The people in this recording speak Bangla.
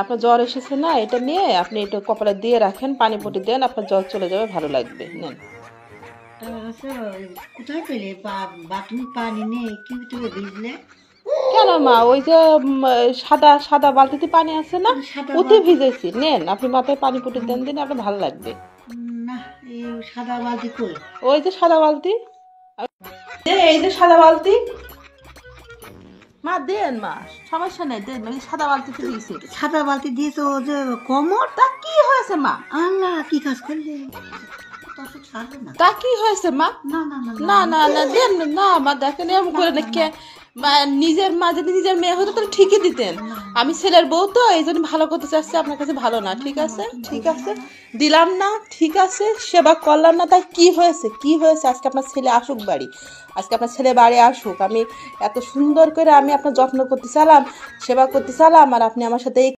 আপনার জ্বর এসেছে না, এটা নিয়ে আপনি এটা কপালে দিয়ে রাখেন, পানি পটি দেন, আপনার জ্বর চলে যাবে, ভালো লাগবে। নেন। আচ্ছা, কোথায় পেলে? বাথরুম পানি নেই, কি ভিতরে ভিজলে? কেন মা, ওই যে সাদা সাদা বালতিতে পানি আছে না, সাদা ওতে বালতি? ভিজেছি। নেন, আপনি মাথায় পানি পটি দেন, দিন আপনার ভালো লাগবে। না, এই সাদা বালতি কই? ওই যে সাদা বালতি, এই যে সাদা বালতি। মা দেন, মা সমস্যা নেই, দেন, ওই সাদা বালতিতে দিয়েছি। সাদা বালতি দিয়েছো যে কোমর? তা কি হয়েছে মা? আল্লাহ, কি কাজ করলে? তো ওষুধ ছাড়বে না। তা কি হয়েছে মা? না না না না না না, দেন না মা, দেখেন এরকম করে না। কে নিজের মা যদি নিজের মেয়ে হতো তাহলে ঠিকই দিতেন। আমি ছেলের বউ তো, এই জন্য ভালো করতে চাচ্ছি, আপনার কাছে ভালো না। ঠিক আছে, ঠিক আছে, দিলাম না, ঠিক আছে, সেবা করলাম না, তাই কি হয়েছে? কি হয়েছে? আজকে আপনার ছেলে আসুক বাড়ি, আজকে আপনার ছেলে বাড়ি আসুক। আমি এত সুন্দর করে আমি আপনার যত্ন করতে চালাম, সেবা করতে চালাম, আর আপনি আমার সাথে